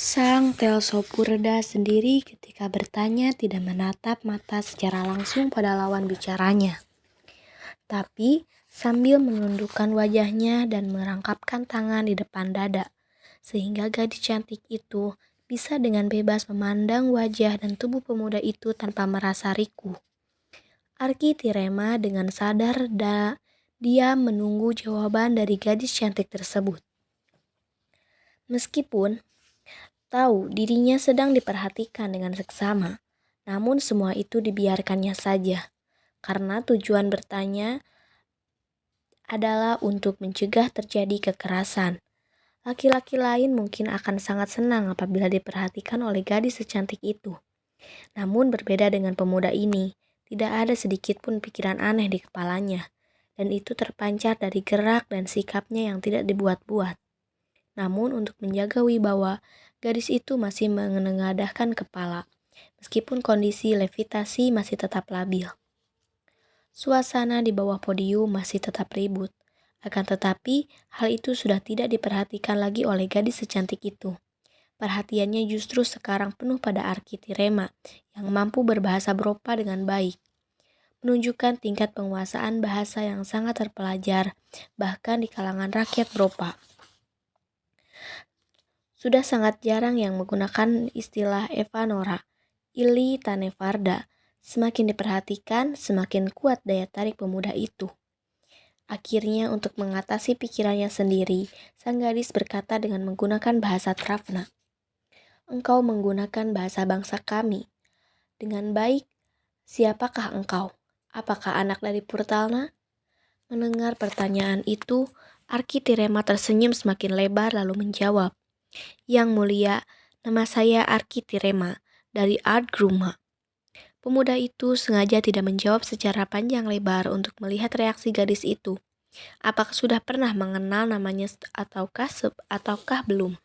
Sang Telsohpurda sendiri ketika bertanya tidak menatap mata secara langsung pada lawan bicaranya, tapi sambil menundukkan wajahnya dan merangkapkan tangan di depan dada, sehingga gadis cantik itu bisa dengan bebas memandang wajah dan tubuh pemuda itu tanpa merasa riku. Arkitirema dengan sadar dia menunggu jawaban dari gadis cantik tersebut. Meskipun tahu dirinya sedang diperhatikan dengan seksama, namun semua itu dibiarkannya saja, karena tujuan bertanya adalah untuk mencegah terjadi kekerasan. Laki-laki lain mungkin akan sangat senang apabila diperhatikan oleh gadis secantik itu. Namun berbeda dengan pemuda ini, tidak ada sedikit pun pikiran aneh di kepalanya, dan itu terpancar dari gerak dan sikapnya yang tidak dibuat-buat. Namun untuk menjaga wibawa, gadis itu masih menengadahkan kepala, meskipun kondisi levitasi masih tetap labil. Suasana di bawah podium masih tetap ribut, akan tetapi hal itu sudah tidak diperhatikan lagi oleh gadis secantik itu. Perhatiannya justru sekarang penuh pada Arkitirema yang mampu berbahasa Bropa dengan baik, menunjukkan tingkat penguasaan bahasa yang sangat terpelajar, bahkan di kalangan rakyat Bropa. Sudah sangat jarang yang menggunakan istilah Evanora, Ili Tanevarda. Semakin diperhatikan, semakin kuat daya tarik pemuda itu. Akhirnya untuk mengatasi pikirannya sendiri, sang gadis berkata dengan menggunakan bahasa Travna. Engkau menggunakan bahasa bangsa kami. Dengan baik, siapakah engkau? Apakah anak dari Purtalna? Mendengar pertanyaan itu, Arkitirema tersenyum semakin lebar lalu menjawab. Yang mulia, nama saya Arkitirema dari Ardgruma. Pemuda itu sengaja tidak menjawab secara panjang lebar untuk melihat reaksi gadis itu. Apakah sudah pernah mengenal namanya ataukah belum?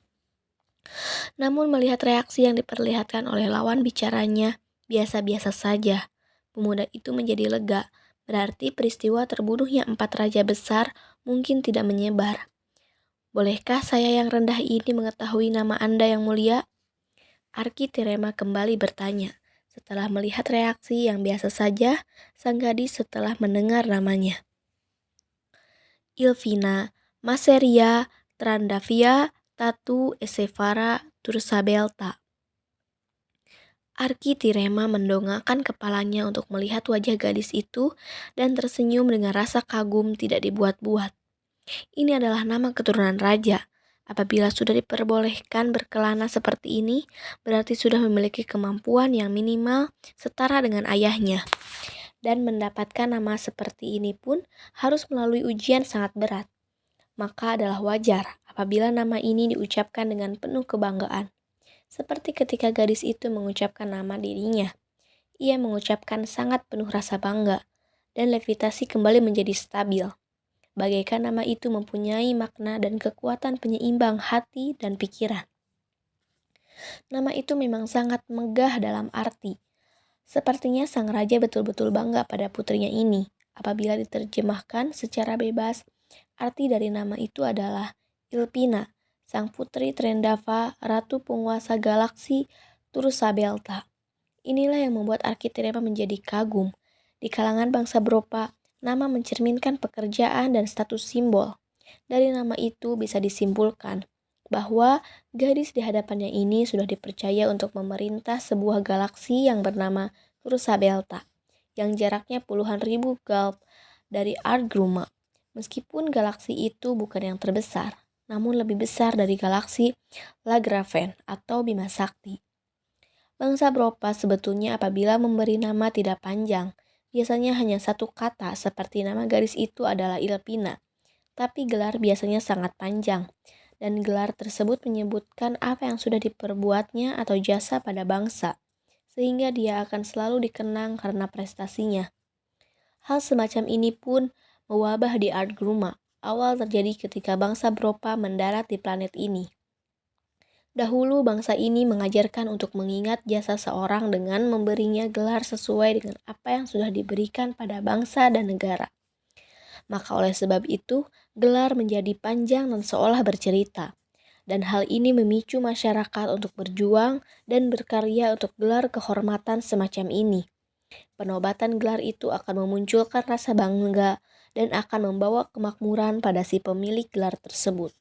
Namun melihat reaksi yang diperlihatkan oleh lawan bicaranya, biasa-biasa saja. Pemuda itu menjadi lega, berarti peristiwa terbunuhnya 4 raja besar mungkin tidak menyebar. Bolehkah saya yang rendah ini mengetahui nama Anda yang mulia? Arkitirema kembali bertanya. Setelah melihat reaksi yang biasa saja, sang gadis setelah mendengar namanya. Ilvina, Maseria, Trandafia, Tatu, Esefara, Tursabelta. Arkitirema mendongakkan kepalanya untuk melihat wajah gadis itu dan tersenyum dengan rasa kagum tidak dibuat-buat. Ini adalah nama keturunan raja. Apabila sudah diperbolehkan berkelana seperti ini, berarti sudah memiliki kemampuan yang minimal setara dengan ayahnya. Dan mendapatkan nama seperti ini pun harus melalui ujian sangat berat. Maka adalah wajar apabila nama ini diucapkan dengan penuh kebanggaan. Seperti ketika gadis itu mengucapkan nama dirinya. Ia mengucapkan sangat penuh rasa bangga, dan levitasi kembali menjadi stabil. Bagaikan nama itu mempunyai makna dan kekuatan penyeimbang hati dan pikiran. Nama itu memang sangat megah dalam arti. Sepertinya sang raja betul-betul bangga pada putrinya ini. Apabila diterjemahkan secara bebas, arti dari nama itu adalah Ilpina, sang putri Trendava, ratu penguasa galaksi Tursabelta. Inilah yang membuat Arkitirema menjadi kagum. Di kalangan bangsa Bropa, nama mencerminkan pekerjaan dan status simbol. Dari nama itu bisa disimpulkan bahwa gadis di hadapannya ini sudah dipercaya untuk memerintah sebuah galaksi yang bernama Tursabelta, yang jaraknya puluhan ribu galp dari Ardgruma. Meskipun galaksi itu bukan yang terbesar, namun lebih besar dari galaksi Lagraven atau Bima Sakti. Bangsa Bropa sebetulnya apabila memberi nama tidak panjang, biasanya hanya satu kata seperti nama gadis itu adalah Ilpina. Tapi gelar biasanya sangat panjang, dan gelar tersebut menyebutkan apa yang sudah diperbuatnya atau jasa pada bangsa, sehingga dia akan selalu dikenang karena prestasinya. Hal semacam ini pun mewabah di Ardgruma. Awal terjadi ketika bangsa Bropa mendarat di planet ini. Dahulu bangsa ini mengajarkan untuk mengingat jasa seorang dengan memberinya gelar sesuai dengan apa yang sudah diberikan pada bangsa dan negara. Maka oleh sebab itu, gelar menjadi panjang dan seolah bercerita. dan hal ini memicu masyarakat untuk berjuang dan berkarya untuk gelar kehormatan semacam ini. Penobatan gelar itu akan memunculkan rasa bangga dan akan membawa kemakmuran pada si pemilik gelar tersebut,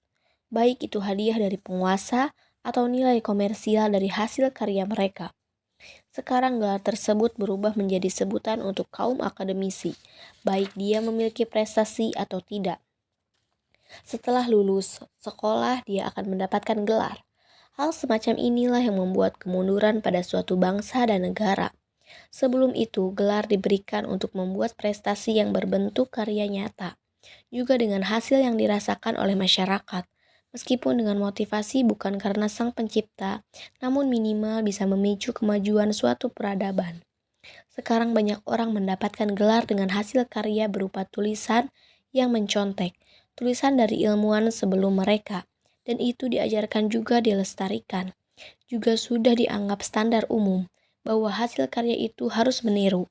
baik itu hadiah dari penguasa atau nilai komersial dari hasil karya mereka. Sekarang gelar tersebut berubah menjadi sebutan untuk kaum akademisi, baik dia memiliki prestasi atau tidak. Setelah lulus sekolah, dia akan mendapatkan gelar. Hal semacam inilah yang membuat kemunduran pada suatu bangsa dan negara. Sebelum itu, gelar diberikan untuk membuat prestasi yang berbentuk karya nyata, juga dengan hasil yang dirasakan oleh masyarakat. Meskipun dengan motivasi bukan karena sang pencipta, namun minimal bisa memicu kemajuan suatu peradaban. Sekarang banyak orang mendapatkan gelar dengan hasil karya berupa tulisan yang mencontek, tulisan dari ilmuwan sebelum mereka, dan itu diajarkan juga dilestarikan. Juga sudah dianggap standar umum bahwa hasil karya itu harus meniru.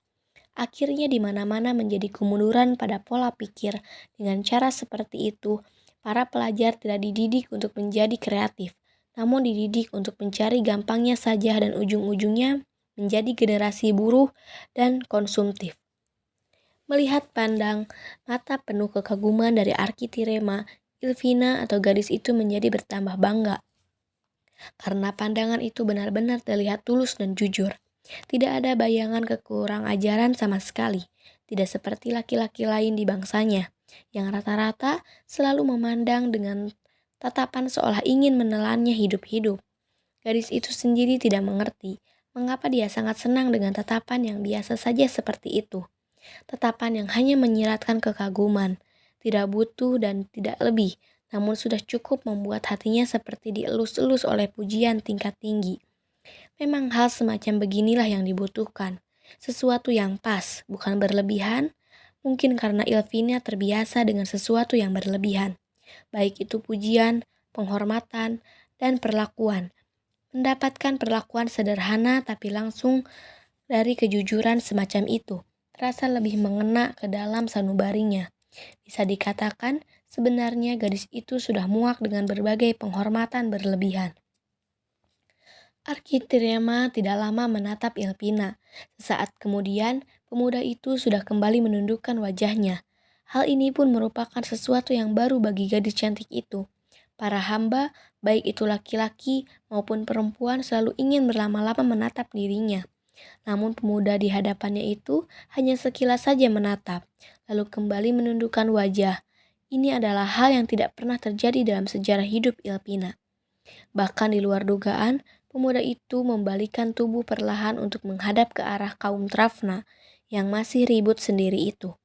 Akhirnya di mana-mana menjadi kemunduran pada pola pikir. Dengan cara seperti itu, para pelajar tidak dididik untuk menjadi kreatif, namun dididik untuk mencari gampangnya saja dan ujung-ujungnya menjadi generasi buruh dan konsumtif. Melihat pandang mata penuh kekaguman dari Arkitirema, Ilvina atau gadis itu menjadi bertambah bangga. Karena pandangan itu benar-benar terlihat tulus dan jujur. Tidak ada bayangan kekurang ajaran sama sekali. Tidak seperti laki-laki lain di bangsanya, yang rata-rata selalu memandang dengan tatapan seolah ingin menelannya hidup-hidup. Gadis itu sendiri tidak mengerti mengapa dia sangat senang dengan tatapan yang biasa saja seperti itu. Tatapan yang hanya menyiratkan kekaguman, tidak butuh dan tidak lebih, namun sudah cukup membuat hatinya seperti dielus-elus oleh pujian tingkat tinggi. Memang hal semacam beginilah yang dibutuhkan. Sesuatu yang pas, bukan berlebihan. Mungkin karena Ilvina terbiasa dengan sesuatu yang berlebihan. Baik itu pujian, penghormatan, dan perlakuan. Mendapatkan perlakuan sederhana tapi langsung dari kejujuran semacam itu terasa lebih mengena ke dalam sanubarinya. Bisa dikatakan sebenarnya gadis itu sudah muak dengan berbagai penghormatan berlebihan. Arkitirema tidak lama menatap Ilvina. Sesaat kemudian, pemuda itu sudah kembali menundukkan wajahnya. Hal ini pun merupakan sesuatu yang baru bagi gadis cantik itu. Para hamba, baik itu laki-laki maupun perempuan, selalu ingin berlama-lama menatap dirinya. Namun pemuda di hadapannya itu hanya sekilas saja menatap, lalu kembali menundukkan wajah. Ini adalah hal yang tidak pernah terjadi dalam sejarah hidup Ilvina. Bahkan di luar dugaan, pemuda itu membalikkan tubuh perlahan untuk menghadap ke arah kaum Trafna yang masih ribut sendiri itu.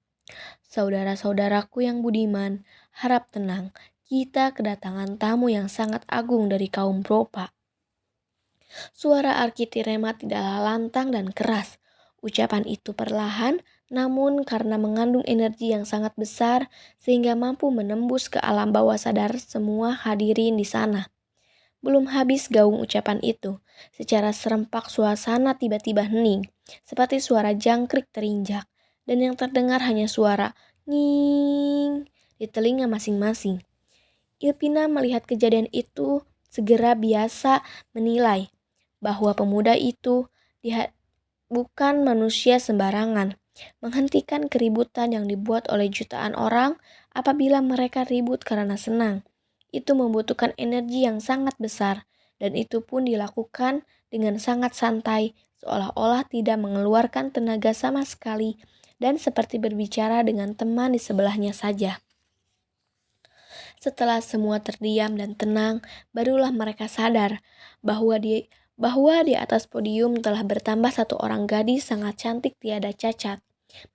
Saudara-saudaraku yang budiman, harap tenang. Kita kedatangan tamu yang sangat agung dari kaum Propa. Suara Arkitirema tidaklah lantang dan keras. Ucapan itu perlahan, namun karena mengandung energi yang sangat besar, sehingga mampu menembus ke alam bawah sadar semua hadirin di sana. Belum habis gaung ucapan itu, secara serempak suasana tiba-tiba hening, seperti suara jangkrik terinjak, dan yang terdengar hanya suara nging di telinga masing-masing. Ilvina melihat kejadian itu segera biasa menilai bahwa pemuda itu bukan manusia sembarangan. Menghentikan keributan yang dibuat oleh jutaan orang apabila mereka ribut karena senang. Itu membutuhkan energi yang sangat besar, dan itu pun dilakukan dengan sangat santai, seolah-olah tidak mengeluarkan tenaga sama sekali, dan seperti berbicara dengan teman di sebelahnya saja. Setelah semua terdiam dan tenang, barulah mereka sadar bahwa di atas podium telah bertambah satu orang gadis sangat cantik tiada cacat,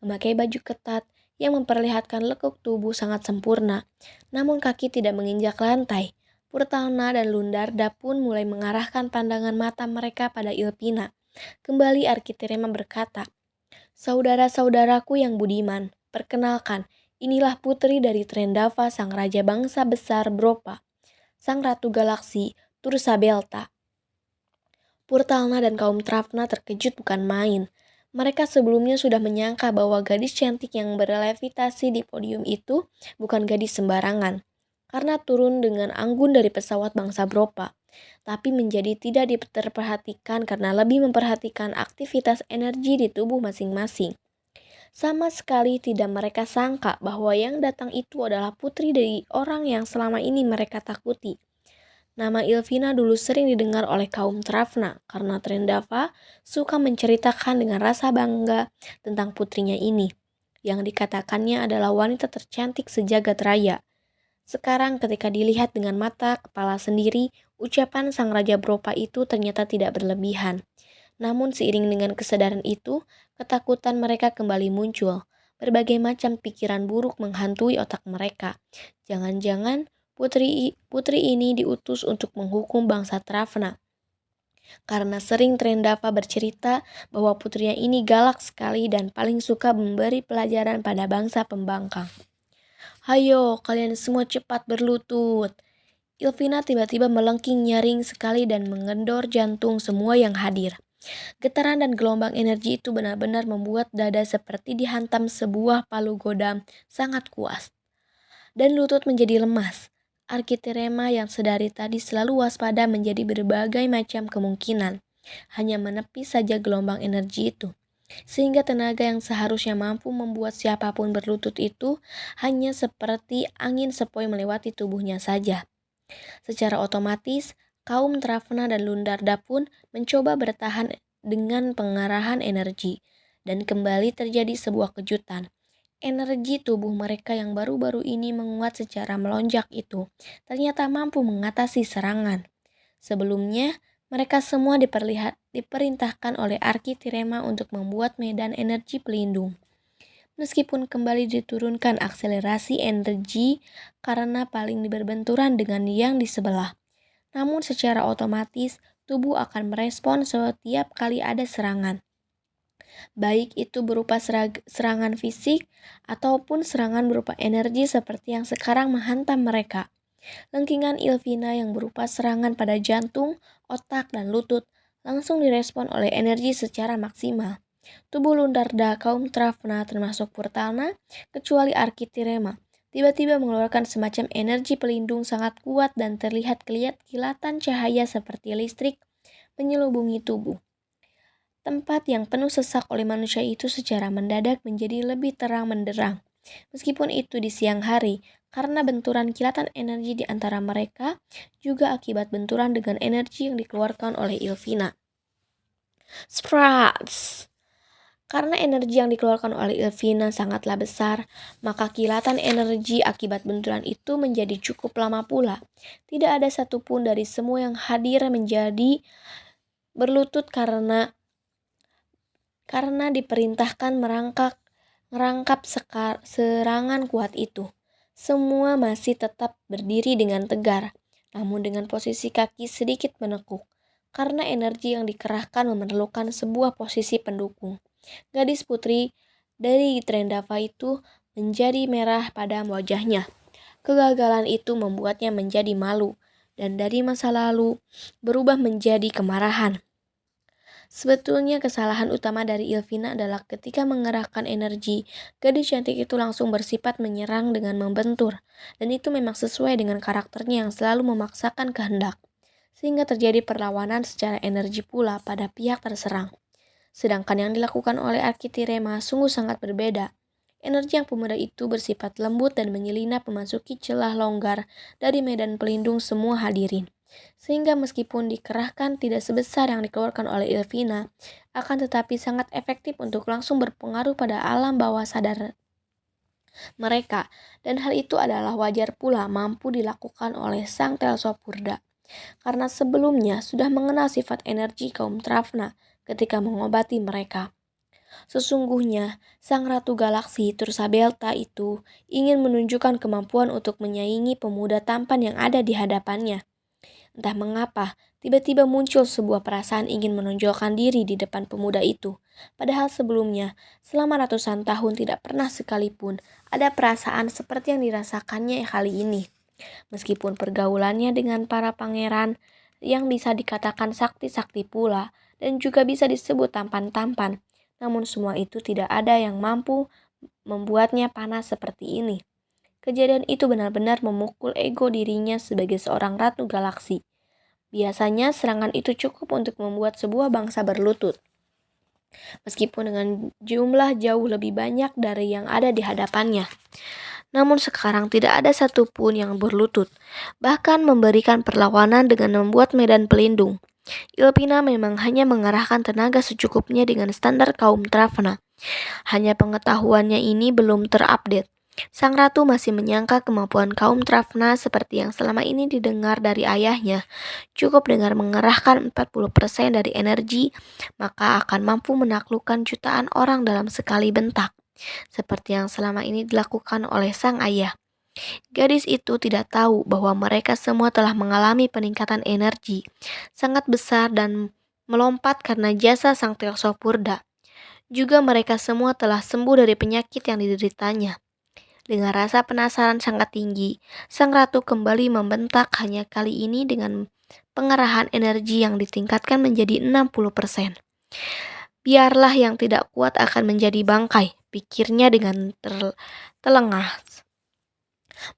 memakai baju ketat yang memperlihatkan lekuk tubuh sangat sempurna, namun kaki tidak menginjak lantai. Purtalna dan Lundarda pun mulai mengarahkan pandangan mata mereka pada Ilvina. Kembali Arkitirema berkata, "Saudara-saudaraku yang budiman, perkenalkan, inilah putri dari Trendava, sang raja bangsa besar Bropa, sang ratu galaksi Tursabelta." Purtalna dan kaum Trafna terkejut bukan main. Mereka sebelumnya sudah menyangka bahwa gadis cantik yang berlevitasi di podium itu bukan gadis sembarangan. karena turun dengan anggun dari pesawat bangsa Bropa, tapi menjadi tidak terperhatikan karena lebih memperhatikan aktivitas energi di tubuh masing-masing. Sama sekali tidak mereka sangka bahwa yang datang itu adalah putri dari orang yang selama ini mereka takuti. Nama Ilvina dulu sering didengar oleh kaum Travna karena Trendava suka menceritakan dengan rasa bangga tentang putrinya ini, yang dikatakannya adalah wanita tercantik sejagat raya. Sekarang ketika dilihat dengan mata kepala sendiri, ucapan sang Raja Bropa itu ternyata tidak berlebihan. Namun seiring dengan kesadaran itu, ketakutan mereka kembali muncul. Berbagai macam pikiran buruk menghantui otak mereka. Jangan-jangan putri ini diutus untuk menghukum bangsa Travna. Karena sering Trendava bercerita bahwa putrinya ini galak sekali dan paling suka memberi pelajaran pada bangsa pembangkang. Hayo, kalian semua cepat berlutut. Ilvina tiba-tiba melengking nyaring sekali dan mengendor jantung semua yang hadir. Getaran dan gelombang energi itu benar-benar membuat dada seperti dihantam sebuah palu godam sangat kuat. Dan lutut menjadi lemas. Arkitirema yang sedari tadi selalu waspada menjadi berbagai macam kemungkinan. Hanya menepis saja gelombang energi itu. Sehingga tenaga yang seharusnya mampu membuat siapapun berlutut itu hanya seperti angin sepoi melewati tubuhnya saja. Secara otomatis, kaum Travna dan Lundarda pun mencoba bertahan dengan pengarahan energi. Dan kembali terjadi sebuah kejutan. Energi tubuh mereka yang baru-baru ini menguat secara melonjak itu ternyata mampu mengatasi serangan. Sebelumnya, mereka semua diperintahkan oleh Arkitirema untuk membuat medan energi pelindung. Meskipun kembali diturunkan akselerasi energi karena paling berbenturan dengan yang di sebelah. Namun secara otomatis, tubuh akan merespon setiap kali ada serangan. Baik itu berupa serangan fisik ataupun serangan berupa energi seperti yang sekarang menghantam mereka. Lengkingan Ilvina yang berupa serangan pada jantung, otak, dan lutut langsung direspon oleh energi secara maksimal. Tubuh Lundarda, kaum Travna, termasuk Purtana, kecuali Arkitirema, tiba-tiba mengeluarkan semacam energi pelindung sangat kuat dan terlihat kilatan cahaya seperti listrik menyelubungi tubuh. Tempat yang penuh sesak oleh manusia itu secara mendadak menjadi lebih terang menderang. Meskipun itu di siang hari, karena benturan kilatan energi di antara mereka juga akibat benturan dengan energi yang dikeluarkan oleh Ilvina. Sprats! Karena energi yang dikeluarkan oleh Ilvina sangatlah besar, maka kilatan energi akibat benturan itu menjadi cukup lama pula. Tidak ada satupun dari semua yang hadir menjadi berlutut karena diperintahkan merangkap serangan kuat itu. Semua masih tetap berdiri dengan tegar, namun dengan posisi kaki sedikit menekuk, karena energi yang dikerahkan memerlukan sebuah posisi pendukung. Gadis putri dari Trendava itu menjadi merah pada wajahnya. Kegagalan itu membuatnya menjadi malu, dan dari masa lalu berubah menjadi kemarahan. Sebetulnya kesalahan utama dari Ilvina adalah ketika mengerahkan energi, gadis cantik itu langsung bersifat menyerang dengan membentur, dan itu memang sesuai dengan karakternya yang selalu memaksakan kehendak, sehingga terjadi perlawanan secara energi pula pada pihak terserang. Sedangkan yang dilakukan oleh Arkitirema sungguh sangat berbeda. Energi yang pemuda itu bersifat lembut dan menyelinap memasuki celah longgar dari medan pelindung semua hadirin. Sehingga meskipun dikerahkan tidak sebesar yang dikeluarkan oleh Ilvina, akan tetapi sangat efektif untuk langsung berpengaruh pada alam bawah sadar mereka. Dan hal itu adalah wajar pula mampu dilakukan oleh sang Telsopurda. Karena sebelumnya sudah mengenal sifat energi kaum Travna ketika mengobati mereka. Sesungguhnya, sang Ratu Galaksi Tursabelta itu ingin menunjukkan kemampuan untuk menyaingi pemuda tampan yang ada di hadapannya. Entah mengapa, tiba-tiba muncul sebuah perasaan ingin menonjolkan diri di depan pemuda itu. Padahal sebelumnya, selama ratusan tahun tidak pernah sekalipun ada perasaan seperti yang dirasakannya kali ini. Meskipun pergaulannya dengan para pangeran yang bisa dikatakan sakti-sakti pula dan juga bisa disebut tampan-tampan, namun semua itu tidak ada yang mampu membuatnya panas seperti ini. Kejadian itu benar-benar memukul ego dirinya sebagai seorang ratu galaksi. Biasanya serangan itu cukup untuk membuat sebuah bangsa berlutut, meskipun dengan jumlah jauh lebih banyak dari yang ada di hadapannya. Namun sekarang tidak ada satupun yang berlutut, bahkan memberikan perlawanan dengan membuat medan pelindung. Ilpina memang hanya mengerahkan tenaga secukupnya dengan standar kaum Travna. Hanya pengetahuannya ini belum terupdate. Sang ratu masih menyangka kemampuan kaum Travna seperti yang selama ini didengar dari ayahnya. Cukup dengan mengerahkan 40% dari energi, maka akan mampu menaklukkan jutaan orang dalam sekali bentak, seperti yang selama ini dilakukan oleh sang ayah. Gadis itu tidak tahu bahwa mereka semua telah mengalami peningkatan energi sangat besar dan melompat karena jasa sang Teosopurda. Juga mereka semua telah sembuh dari penyakit yang dideritanya. Dengan rasa penasaran sangat tinggi, sang ratu kembali membentak, hanya kali ini dengan pengerahan energi yang ditingkatkan menjadi 60%. Biarlah yang tidak kuat akan menjadi bangkai, pikirnya dengan terlengah.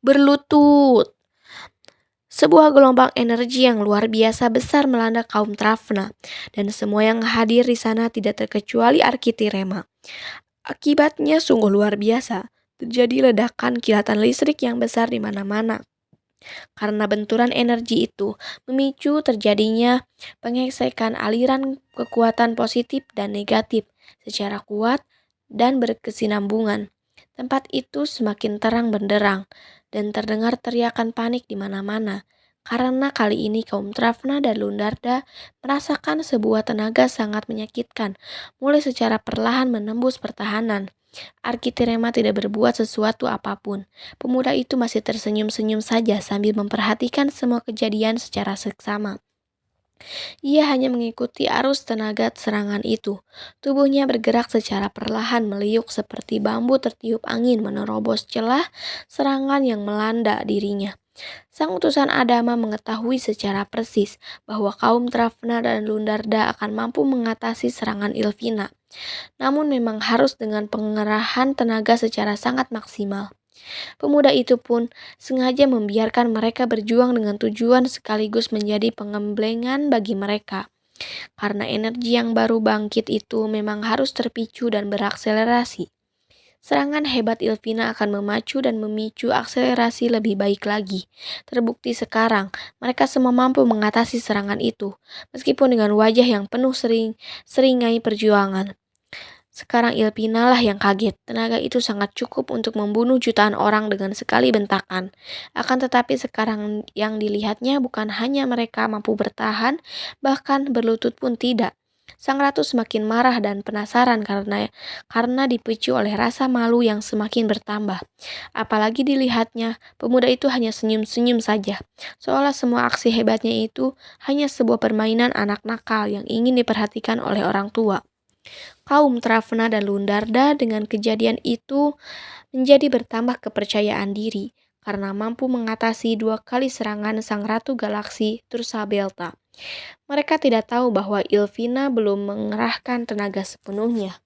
Berlutut. Sebuah gelombang energi yang luar biasa besar melanda kaum Travna, dan semua yang hadir di sana tidak terkecuali Arkitirema. Akibatnya sungguh luar biasa. Terjadi ledakan kilatan listrik yang besar di mana-mana. Karena benturan energi itu memicu terjadinya penggesekan aliran kekuatan positif dan negatif secara kuat dan berkesinambungan. Tempat itu semakin terang benderang dan terdengar teriakan panik di mana-mana. Karena kali ini kaum Travna dan Lundarda merasakan sebuah tenaga sangat menyakitkan, mulai secara perlahan menembus pertahanan. Arkitirema tidak berbuat sesuatu apapun. Pemuda itu masih tersenyum-senyum saja sambil memperhatikan semua kejadian secara seksama. Ia hanya mengikuti arus tenaga serangan itu. Tubuhnya bergerak secara perlahan, meliuk seperti bambu tertiup angin menerobos celah serangan yang melanda dirinya. Sang utusan Adama mengetahui secara persis bahwa kaum Travna dan Lundarda akan mampu mengatasi serangan Ilvina. Namun memang harus dengan pengerahan tenaga secara sangat maksimal. Pemuda itu pun sengaja membiarkan mereka berjuang dengan tujuan sekaligus menjadi pengemblengan bagi mereka. Karena energi yang baru bangkit itu memang harus terpicu dan berakselerasi. Serangan hebat Ilvina akan memacu dan memicu akselerasi lebih baik lagi. Terbukti sekarang, mereka semua mampu mengatasi serangan itu, meskipun dengan wajah yang penuh seringai perjuangan. Sekarang Ilpina lah yang kaget. Tenaga itu sangat cukup untuk membunuh jutaan orang dengan sekali bentakan. Akan tetapi sekarang yang dilihatnya bukan hanya mereka mampu bertahan, bahkan berlutut pun tidak. Sang ratu semakin marah dan penasaran karena dipicu oleh rasa malu yang semakin bertambah. Apalagi dilihatnya, pemuda itu hanya senyum-senyum saja, seolah semua aksi hebatnya itu hanya sebuah permainan anak nakal yang ingin diperhatikan oleh orang tua. Kaum Travna dan Lundarda dengan kejadian itu menjadi bertambah kepercayaan diri karena mampu mengatasi 2 kali serangan sang ratu galaksi Tursabelta. Mereka tidak tahu bahwa Ilvina belum mengerahkan tenaga sepenuhnya.